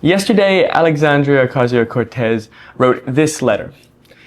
Yesterday, Alexandria Ocasio-Cortez wrote this letter.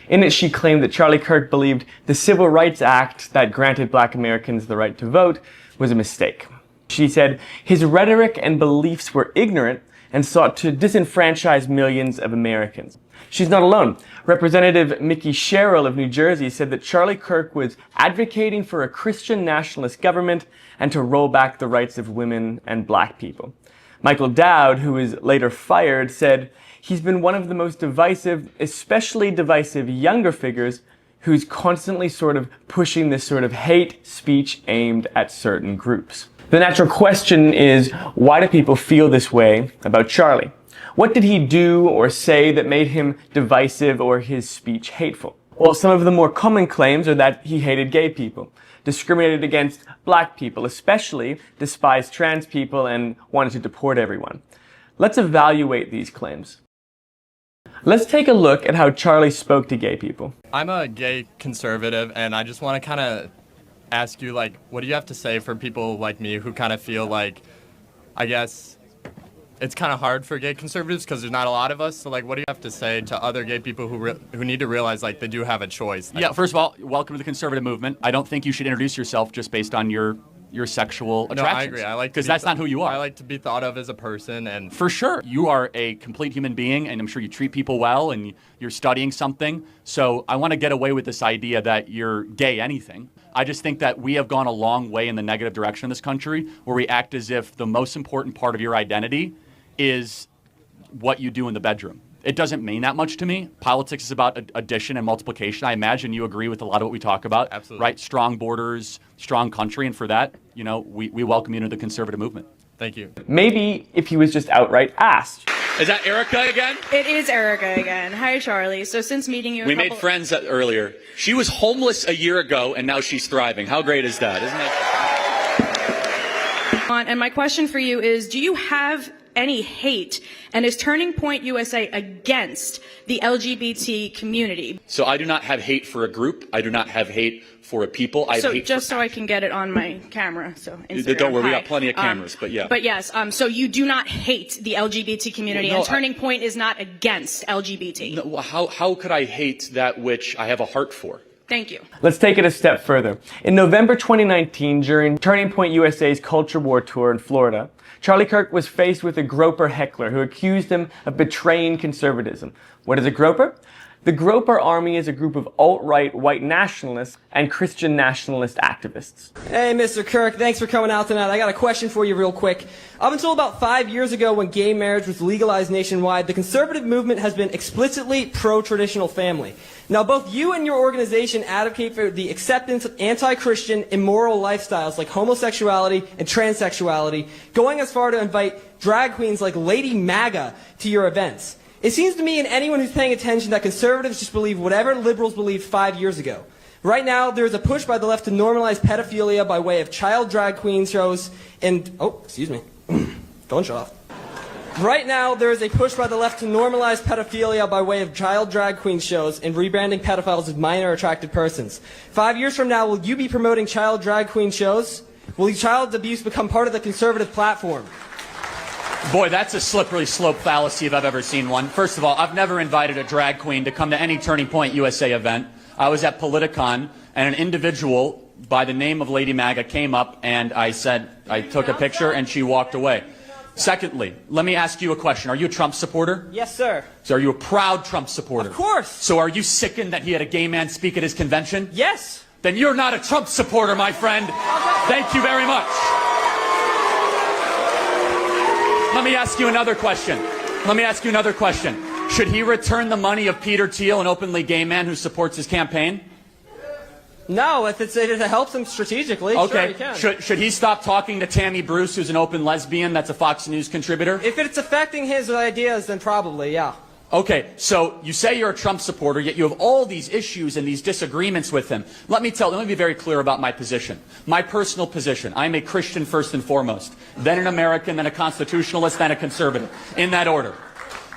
In it, she claimed that Charlie Kirk believed the Civil Rights Act that granted Black Americans the right to vote was a mistake. She said his rhetoric and beliefs were ignorant and sought to disenfranchise millions of Americans. She's not alone. Representative Mickey Sherrill of New Jersey said that Charlie Kirk was advocating for a Christian nationalist government and to roll back the rights of women and Black people. Michael Dowd, who was later fired, said he's been one of the most divisive, especially divisive younger figures who's constantly sort of pushing this sort of hate speech aimed at certain groups. The natural question is, why do people feel this way about Charlie? What did he do or say that made him divisive or his speech hateful? Well, some of the more common claims are that he hated gay people, discriminated against Black people, especially despised trans people, and wanted to deport everyone. Let's evaluate these claims. Let's take a look at how Charlie spoke to gay people. I'm a gay conservative, and I just want to kind of ask you, what do you have to say for people like me who kind of feel like, I guess, it's kind of hard for gay conservatives because there's not a lot of us. So, what do you have to say to other gay people who need to realize, they do have a choice? Yeah, first of all, welcome to the conservative movement. I don't think you should introduce yourself just based on your sexual attractions. No, I agree. I like because that's not who you are. I like to be thought of as a person, and for sure, you are a complete human being, and I'm sure you treat people well, and you're studying something. So I want to get away with this idea that you're gay anything. I just think that we have gone a long way in the negative direction in this country, where we act as if the most important part of your identity is what you do in the bedroom. It doesn't mean that much to me. Politics is about addition and multiplication. I imagine you agree with a lot of what we talk about. Absolutely. Right? Strong borders, strong country, and for that, we welcome you into the conservative movement. Thank you. Maybe if he was just outright asked. Is that Erica again? It is Erica again. Hi, Charlie. So since meeting you We made friends earlier. She was homeless a year ago, and now she's thriving. How great is that, isn't it? And my question for you is, do you have any hate, and is Turning Point USA against the LGBT community? So I do not have hate for a group. I do not have hate for a people. I have so hate just for so I can get it on my camera. So Instagram, don't worry, we hi. got plenty of cameras, but yeah. But yes, so you do not hate the LGBT community, Well, no, and Turning Point is not against LGBT. No, how could I hate that which I have a heart for? Thank you. Let's take it a step further. In November 2019, during Turning Point USA's Culture War tour in Florida, Charlie Kirk was faced with a groper heckler who accused him of betraying conservatism. What is a groper? The Groper Army is a group of alt-right white nationalists and Christian nationalist activists. Hey, Mr. Kirk, thanks for coming out tonight. I got a question for you real quick. Up until about 5 years ago when gay marriage was legalized nationwide, the conservative movement has been explicitly pro-traditional family. Now, both you and your organization advocate for the acceptance of anti-Christian, immoral lifestyles like homosexuality and transsexuality, going as far to invite drag queens like Lady MAGA to your events. It seems to me and anyone who's paying attention that conservatives just believe whatever liberals believed 5 years ago. Right now, there's a push by the left to normalize pedophilia by way of child drag queen shows and... Oh, excuse me. Don't shut off. Right now, there is a push by the left to normalize pedophilia by way of child drag queen shows and rebranding pedophiles as minor attracted persons. 5 years from now, will you be promoting child drag queen shows? Will child abuse become part of the conservative platform? Boy, that's a slippery slope fallacy if I've ever seen one. First of all, I've never invited a drag queen to come to any Turning Point USA event. I was at Politicon, and an individual by the name of Lady MAGA came up, and I took a picture, and she walked away. Secondly, let me ask you a question. Are you a Trump supporter? Yes, sir. So are you a proud Trump supporter? Of course. So are you sickened that he had a gay man speak at his convention? Yes. Then you're not a Trump supporter, my friend. Thank you very much. Let me ask you another question. Should he return the money of Peter Thiel, an openly gay man who supports his campaign? No, if it helps him strategically, okay. Sure he can. Should he stop talking to Tammy Bruce, who's an open lesbian that's a Fox News contributor? If it's affecting his ideas, then probably, yeah. Okay, so you say you're a Trump supporter, yet you have all these issues and these disagreements with him. Let me be very clear about my position. My personal position. I'm a Christian first and foremost, then an American, then a constitutionalist, then a conservative, in that order.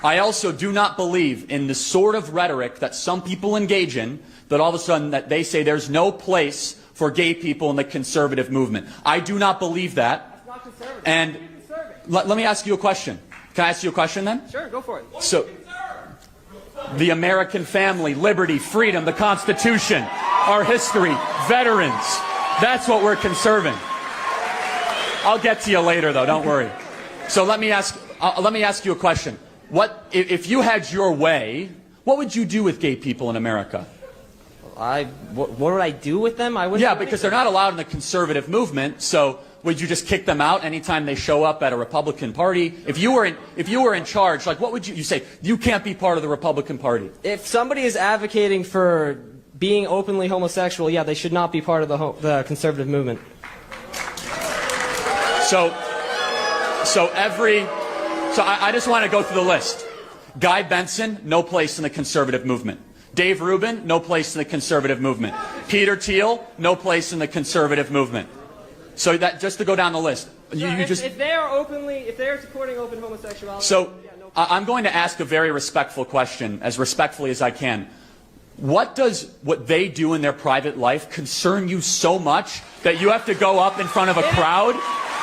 I also do not believe in the sort of rhetoric that some people engage in, that all of a sudden that they say there's no place for gay people in the conservative movement. I do not believe that. That's not conservative. And let me ask you a question. Can I ask you a question then? Sure, go for it. So, the American family, liberty, freedom, the Constitution, our history, veterans. That's what we're conserving. I'll get to you later, though. Don't worry. So let me ask you a question. What if you had your way? What would you do with gay people in America? What would I do with them? Yeah, because they're not allowed in the conservative movement. So would you just kick them out anytime they show up at a Republican Party? If you were in charge, like what would you say? You can't be part of the Republican Party. If somebody is advocating for being openly homosexual, yeah, they should not be part of the conservative movement. So I just want to go through the list. Guy Benson, no place in the conservative movement. Dave Rubin, no place in the conservative movement. Peter Thiel, no place in the conservative movement. So that just to go down the list. If they are supporting open homosexuality. So yeah, no I'm going to ask a very respectful question, as respectfully as I can. What does what they do in their private life concern you so much that you have to go up in front of a crowd?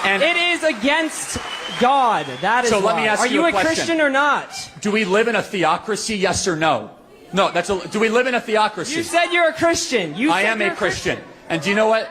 And it is against God. That is so. Let why. me ask Are you you a question. Christian or not? Do we live in a theocracy? Yes or no? No. Do we live in a theocracy? You said you're a Christian. I am a Christian. And do you know what?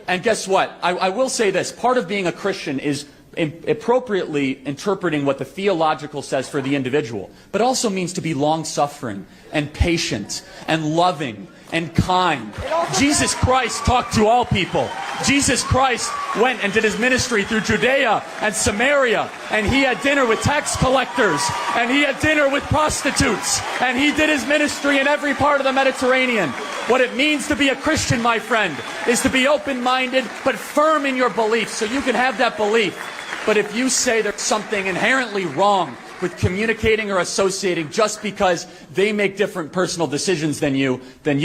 And guess what? I will say this. Part of being a Christian is appropriately interpreting what the theological says for the individual, but also means to be long-suffering and patient and loving and kind. Jesus Christ talked to all people. Jesus Christ went and did his ministry through Judea and Samaria, and he had dinner with tax collectors, and he had dinner with prostitutes, and he did his ministry in every part of the Mediterranean. What it means to be a Christian, my friend, is to be open-minded but firm in your beliefs, so you can have that belief. But if you say there's something inherently wrong with communicating or associating just because they make different personal decisions than you,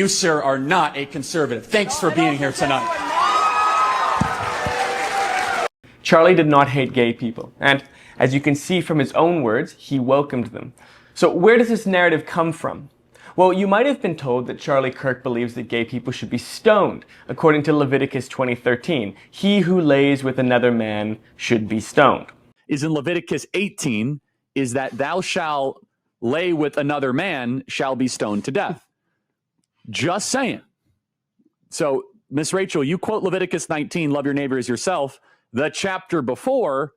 sir, are not a conservative. Thanks for being here tonight. Charlie did not hate gay people, and as you can see from his own words, he welcomed them. So where does this narrative come from? Well, you might have been told that Charlie Kirk believes that gay people should be stoned, according to Leviticus 20:13. He who lays with another man should be stoned. Is in Leviticus 18, is that thou shalt lay with another man shall be stoned to death. Just saying. So, Miss Rachel, you quote Leviticus 19, love your neighbor as yourself. The chapter before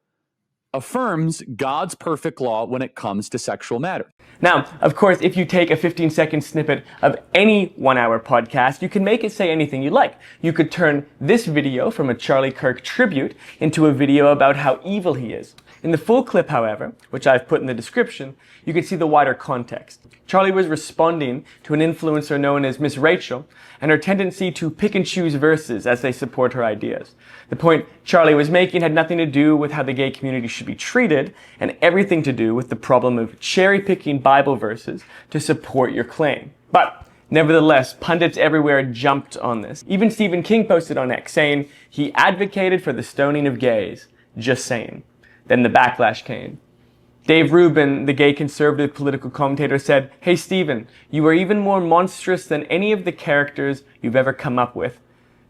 affirms God's perfect law when it comes to sexual matters. Now, of course, if you take a 15-second snippet of any one-hour podcast, you can make it say anything you like. You could turn this video from a Charlie Kirk tribute into a video about how evil he is. In the full clip, however, which I've put in the description, you can see the wider context. Charlie was responding to an influencer known as Miss Rachel and her tendency to pick and choose verses as they support her ideas. The point Charlie was making had nothing to do with how the gay community should be treated and everything to do with the problem of cherry-picking Bible verses to support your claim. But nevertheless, pundits everywhere jumped on this. Even Stephen King posted on X saying he advocated for the stoning of gays. Just saying. Then the backlash came. Dave Rubin, the gay conservative political commentator, said, "Hey Stephen, you are even more monstrous than any of the characters you've ever come up with.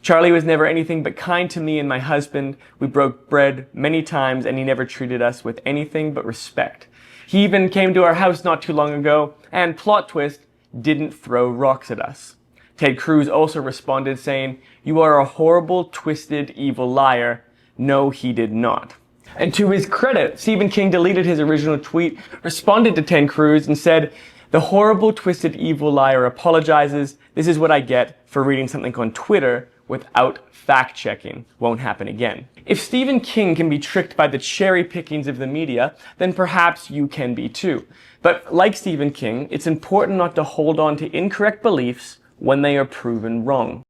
Charlie was never anything but kind to me and my husband. We broke bread many times and he never treated us with anything but respect. He even came to our house not too long ago and, plot twist, didn't throw rocks at us." Ted Cruz also responded saying, "You are a horrible, twisted, evil liar." No, he did not. And to his credit, Stephen King deleted his original tweet, responded to Ted Cruz, and said, "The horrible, twisted, evil liar apologizes. This is what I get for reading something on Twitter without fact-checking. Won't happen again." If Stephen King can be tricked by the cherry pickings of the media, then perhaps you can be too. But like Stephen King, it's important not to hold on to incorrect beliefs when they are proven wrong.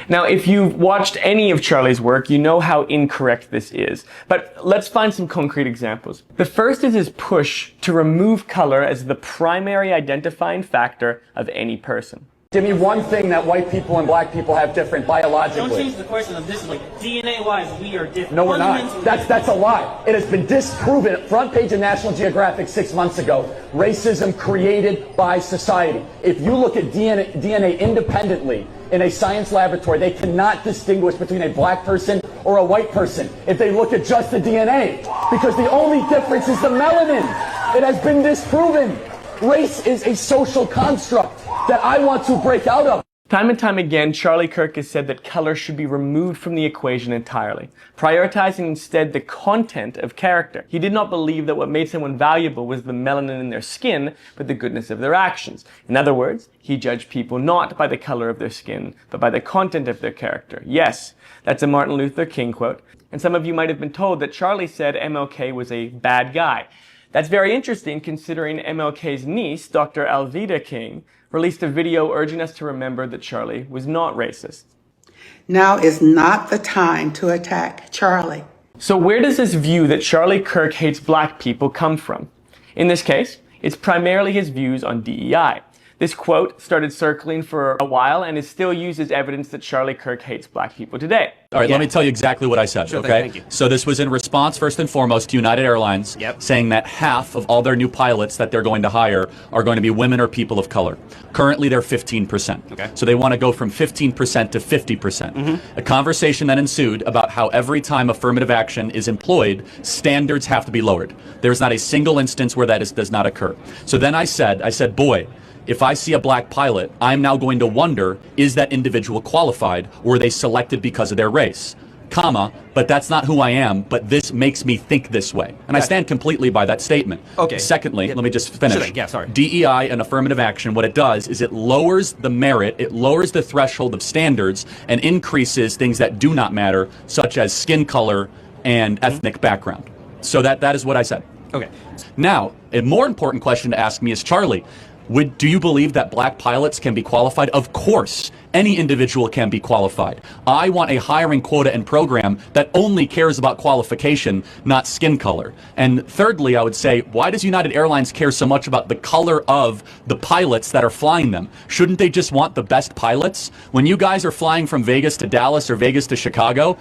Now, if you've watched any of Charlie's work, you know how incorrect this is. But let's find some concrete examples. The first is his push to remove color as the primary identifying factor of any person. Give me one thing that white people and black people have different biologically. Don't change the question of this, like DNA-wise, we are different. No, we're not. That's a lie. It has been disproven. Front page of National Geographic 6 months ago. Racism created by society. If you look at DNA independently in a science laboratory, they cannot distinguish between a black person or a white person if they look at just the DNA, because the only difference is the melanin. It has been disproven. Race is a social construct that I want to break out of. Time and time again, Charlie Kirk has said that color should be removed from the equation entirely, prioritizing instead the content of character. He did not believe that what made someone valuable was the melanin in their skin, but the goodness of their actions. In other words, he judged people not by the color of their skin, but by the content of their character. Yes, that's a Martin Luther King quote. And some of you might have been told that Charlie said MLK was a bad guy. That's very interesting considering MLK's niece, Dr. Alveda King, released a video urging us to remember that Charlie was not racist. Now is not the time to attack Charlie. So where does this view that Charlie Kirk hates black people come from? In this case, it's primarily his views on DEI. This quote started circling for a while and is still used as evidence that Charlie Kirk hates black people today. All right, let me tell you exactly what I said, Sure okay? thing, thank you. So this was in response, first and foremost, to United Airlines saying that half of all their new pilots that they're going to hire are going to be women or people of color. Currently, they're 15%. Okay. So they want to go from 15% to 50%. A conversation then ensued about how every time affirmative action is employed, standards have to be lowered. There's not a single instance where that does not occur. So then I said, boy, if I see a black pilot, I'm now going to wonder, is that individual qualified, or were they selected because of their race? Comma, but that's not who I am, but this makes me think this way. And I stand completely by that statement. Okay. Secondly, let me just finish. Sure thing. Yeah, sorry. DEI and affirmative action, what it does is it lowers the merit, it lowers the threshold of standards, and increases things that do not matter, such as skin color and ethnic background. So that is what I said. Okay. Now, a more important question to ask me is, Charlie, do you believe that black pilots can be qualified? Of course, any individual can be qualified. I want a hiring quota and program that only cares about qualification, not skin color. And thirdly, I would say, why does United Airlines care so much about the color of the pilots that are flying them? Shouldn't they just want the best pilots? When you guys are flying from Vegas to Dallas or Vegas to Chicago,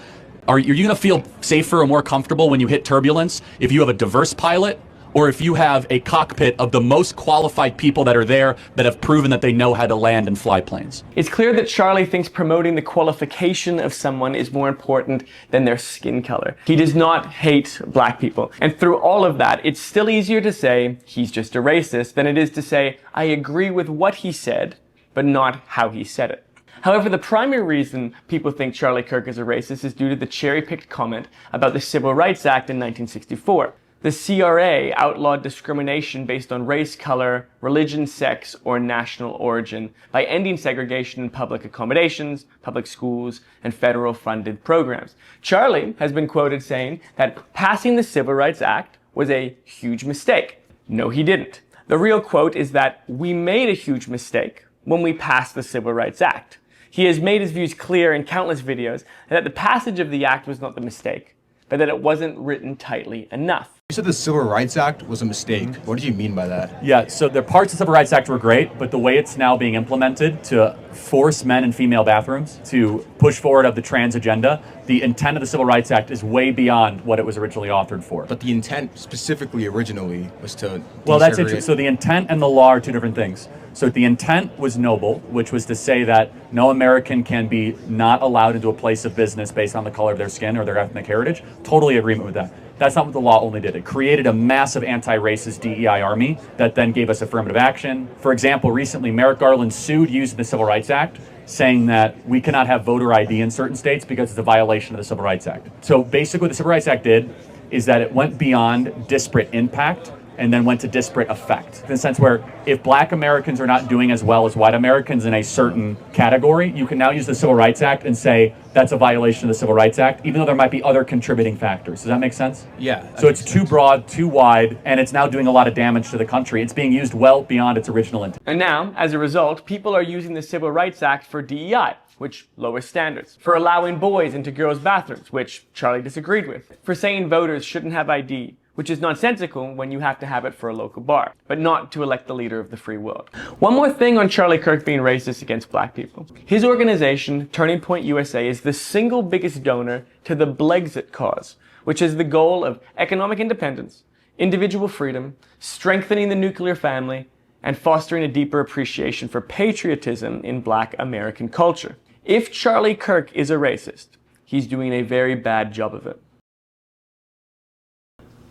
are you going to feel safer or more comfortable when you hit turbulence if you have a diverse pilot, or if you have a cockpit of the most qualified people that are there that have proven that they know how to land and fly planes? It's clear that Charlie thinks promoting the qualification of someone is more important than their skin color. He does not hate black people. And through all of that, it's still easier to say he's just a racist than it is to say I agree with what he said, but not how he said it. However, the primary reason people think Charlie Kirk is a racist is due to the cherry-picked comment about the Civil Rights Act in 1964. The CRA outlawed discrimination based on race, color, religion, sex, or national origin by ending segregation in public accommodations, public schools, and federal-funded programs. Charlie has been quoted saying that passing the Civil Rights Act was a huge mistake. No, he didn't. The real quote is that we made a huge mistake when we passed the Civil Rights Act. He has made his views clear in countless videos that the passage of the act was not the mistake, but that it wasn't written tightly enough. You said the Civil Rights Act was a mistake. What did you mean by that? Yeah, so the parts of the Civil Rights Act were great, but the way it's now being implemented to force men in female bathrooms to push forward of the trans agenda, the intent of the Civil Rights Act is way beyond what it was originally authored for. But the intent specifically originally was to Well, that's interesting. So the intent and the law are two different things. So the intent was noble, which was to say that no American can be not allowed into a place of business based on the color of their skin or their ethnic heritage. Totally agreement with that. That's not what the law only did. It created a massive anti-racist DEI army that then gave us affirmative action. For example, recently Merrick Garland sued using the Civil Rights Act, saying that we cannot have voter ID in certain states because it's a violation of the Civil Rights Act. So basically what the Civil Rights Act did is that it went beyond disparate impact and then went to disparate effect. In the sense where if black Americans are not doing as well as white Americans in a certain category, you can now use the Civil Rights Act and say that's a violation of the Civil Rights Act, even though there might be other contributing factors. Does that make sense? Yeah. So it's too broad, too wide, and it's now doing a lot of damage to the country. It's being used well beyond its original intent. And now, as a result, people are using the Civil Rights Act for DEI, which lowers standards, for allowing boys into girls' bathrooms, which Charlie disagreed with, for saying voters shouldn't have ID, which is nonsensical when you have to have it for a local bar, but not to elect the leader of the free world. One more thing on Charlie Kirk being racist against black people. His organization, Turning Point USA, is the single biggest donor to the Blexit cause, which is the goal of economic independence, individual freedom, strengthening the nuclear family, and fostering a deeper appreciation for patriotism in black American culture. If Charlie Kirk is a racist, he's doing a very bad job of it.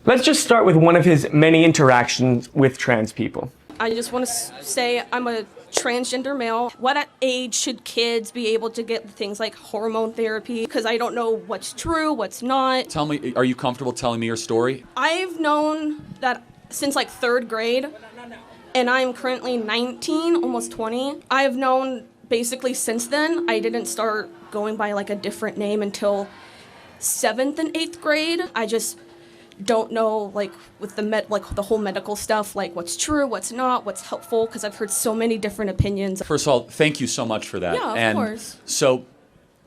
Let's just start with one of his many interactions with trans people. I just want to say I'm a transgender male. What age should kids be able to get things like hormone therapy? Because I don't know what's true, what's not. Tell me, are you comfortable telling me your story? I've known that since like 3rd grade, and I'm currently 19, almost 20. I've known basically since then. I didn't start going by like a different name until 7th and 8th grade. I just don't know, like, with the whole medical stuff, like what's true, what's not, what's helpful, because I've heard so many different opinions. First of all, thank you so much for that. Yeah, of course. So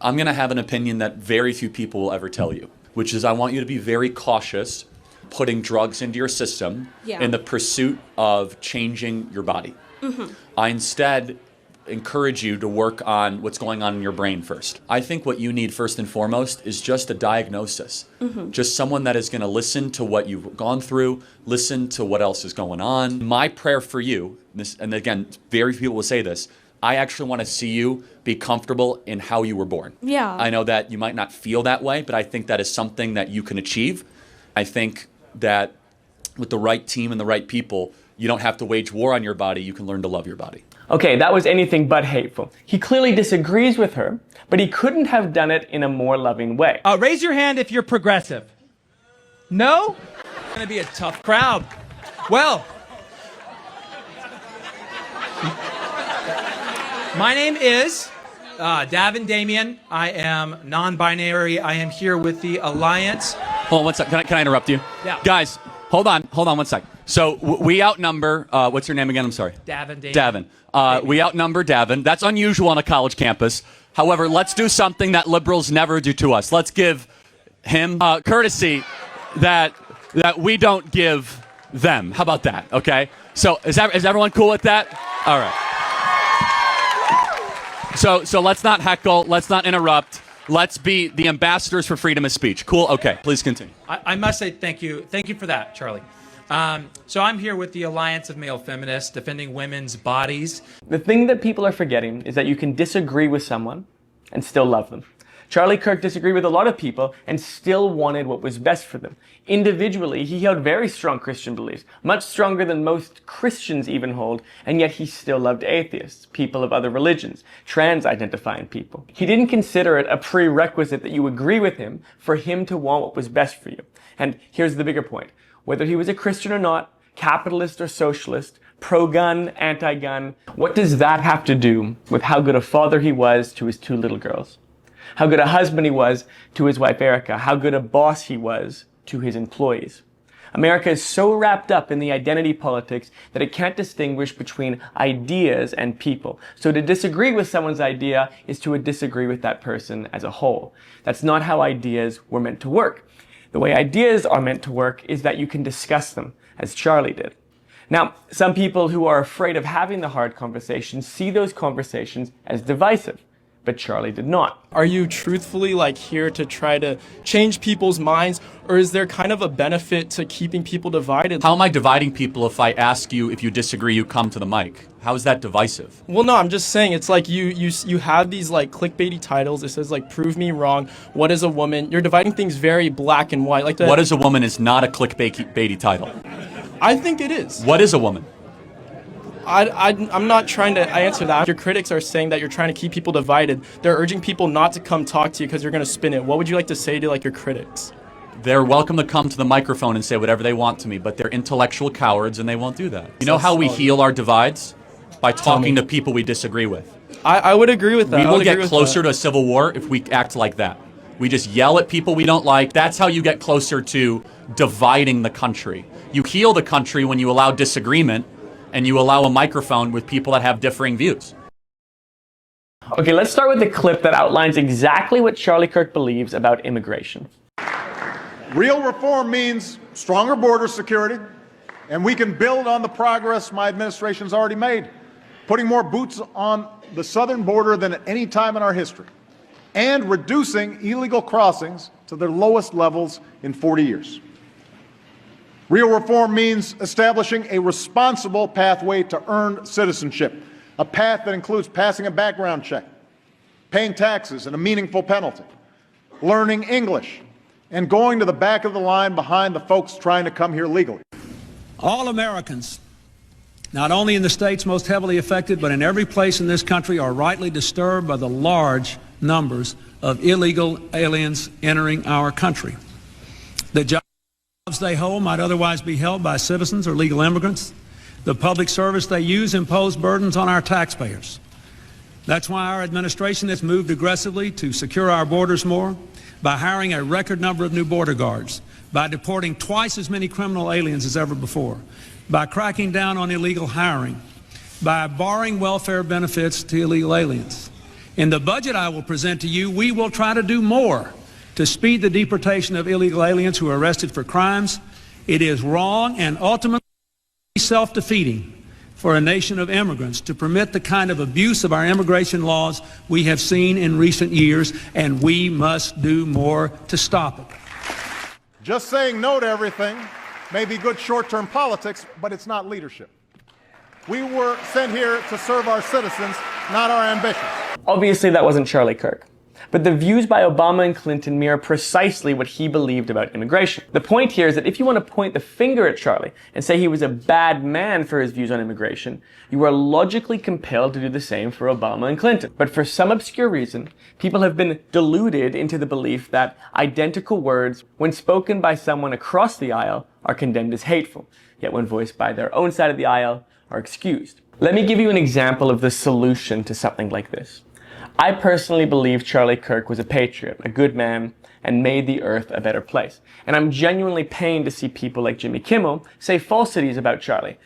I'm going to have an opinion that very few people will ever tell you, which is I want you to be very cautious putting drugs into your system in the pursuit of changing your body. I instead encourage you to work on what's going on in your brain first. I think what you need first and foremost is just a diagnosis. Just someone that is going to listen to what you've gone through, listen to what else is going on. My prayer for you, and again, very few people will say this, I actually want to see you be comfortable in how you were born. Yeah. I know that you might not feel that way, but I think that is something that you can achieve. I think that with the right team and the right people, you don't have to wage war on your body, you can learn to love your body. Okay, that was anything but hateful. He clearly disagrees with her, but he couldn't have done it in a more loving way. Raise your hand if you're progressive. No? It's gonna be a tough crowd. Well, my name is Davin Damien. I am non-binary. I am here with the Alliance. Hold on one sec. Can I interrupt you? Yeah. Guys, hold on one sec. So we outnumber, what's your name again? I'm sorry. Davin Damien. Davin. We outnumber Davin. That's unusual on a college campus. However, let's do something that liberals never do to us. Let's give him courtesy that we don't give them. How about that? Okay. So is everyone cool with that? All right. So let's not heckle. Let's not interrupt. Let's be the ambassadors for freedom of speech. Cool? Okay. Please continue. I must say thank you. Thank you for that, Charlie. So I'm here with the Alliance of Male Feminists, defending women's bodies. The thing that people are forgetting is that you can disagree with someone and still love them. Charlie Kirk disagreed with a lot of people and still wanted what was best for them. Individually, he held very strong Christian beliefs, much stronger than most Christians even hold, and yet he still loved atheists, people of other religions, trans-identifying people. He didn't consider it a prerequisite that you agree with him for him to want what was best for you. And here's the bigger point. Whether he was a Christian or not, capitalist or socialist, pro-gun, anti-gun, what does that have to do with how good a father he was to his 2 little girls? How good a husband he was to his wife Erica? How good a boss he was to his employees? America is so wrapped up in the identity politics that it can't distinguish between ideas and people. So to disagree with someone's idea is to disagree with that person as a whole. That's not how ideas were meant to work. The way ideas are meant to work is that you can discuss them, as Charlie did. Now, some people who are afraid of having the hard conversations see those conversations as divisive, but Charlie did not. Are you truthfully here to try to change people's minds, or is there kind of a benefit to keeping people divided? How am I dividing people if I ask you if you disagree, you come to the mic? How is that divisive? Well, no, I'm just saying it's like you have these clickbaity titles. It says prove me wrong. What is a woman? You're dividing things very black and white. What is a woman is not a clickbaity title. I think it is. What is a woman? I'm not trying to answer that. Your critics are saying that you're trying to keep people divided. They're urging people not to come talk to you because you're going to spin it. What would you like to say to your critics? They're welcome to come to the microphone and say whatever they want to me, but they're intellectual cowards and they won't do that. You know how we heal our divides? By talking to people we disagree with. I would agree with that. We will get closer to a civil war if we act like that. We just yell at people we don't like. That's how you get closer to dividing the country. You heal the country when you allow disagreement and you allow a microphone with people that have differing views. Okay, let's start with a clip that outlines exactly what Charlie Kirk believes about immigration. Real reform means stronger border security, and we can build on the progress my administration's already made, putting more boots on the southern border than at any time in our history, and reducing illegal crossings to their lowest levels in 40 years. Real reform means establishing a responsible pathway to earned citizenship, a path that includes passing a background check, paying taxes and a meaningful penalty, learning English, and going to the back of the line behind the folks trying to come here legally. All Americans, not only in the states most heavily affected, but in every place in this country, are rightly disturbed by the large numbers of illegal aliens entering our country. The jobs they hold might otherwise be held by citizens or legal immigrants. The public service they use impose burdens on our taxpayers. That's why our administration has moved aggressively to secure our borders more, by hiring a record number of new border guards, by deporting twice as many criminal aliens as ever before, by cracking down on illegal hiring, by barring welfare benefits to illegal aliens. In the budget I will present to you, we will try to do more to speed the deportation of illegal aliens who are arrested for crimes. It is wrong and ultimately self-defeating for a nation of immigrants to permit the kind of abuse of our immigration laws we have seen in recent years, and we must do more to stop it. Just saying no to everything may be good short-term politics, but it's not leadership. We were sent here to serve our citizens, not our ambitions. Obviously, that wasn't Charlie Kirk. But the views by Obama and Clinton mirror precisely what he believed about immigration. The point here is that if you want to point the finger at Charlie and say he was a bad man for his views on immigration, you are logically compelled to do the same for Obama and Clinton. But for some obscure reason, people have been deluded into the belief that identical words, when spoken by someone across the aisle, are condemned as hateful, yet when voiced by their own side of the aisle, are excused. Let me give you an example of the solution to something like this. I personally believe Charlie Kirk was a patriot, a good man, and made the earth a better place. And I'm genuinely pained to see people like Jimmy Kimmel say falsities about Charlie.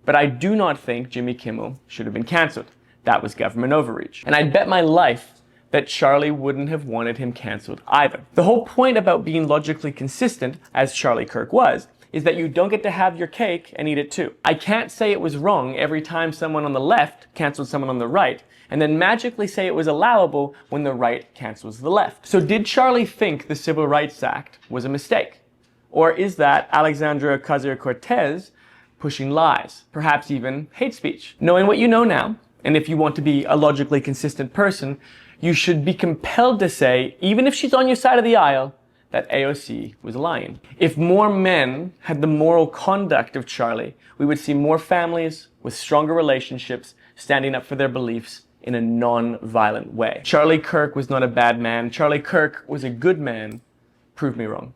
But I do not think Jimmy Kimmel should have been cancelled. That was government overreach. And I'd bet my life that Charlie wouldn't have wanted him cancelled either. The whole point about being logically consistent, as Charlie Kirk was, is that you don't get to have your cake and eat it too. I can't say it was wrong every time someone on the left cancelled someone on the right, and then magically say it was allowable when the right cancels the left. So did Charlie think the Civil Rights Act was a mistake? Or is that Alexandria Ocasio-Cortez pushing lies, perhaps even hate speech? Knowing what you know now, and if you want to be a logically consistent person, you should be compelled to say, even if she's on your side of the aisle, that AOC was lying. If more men had the moral conduct of Charlie, we would see more families with stronger relationships standing up for their beliefs in a non-violent way. Charlie Kirk was not a bad man. Charlie Kirk was a good man. Prove me wrong.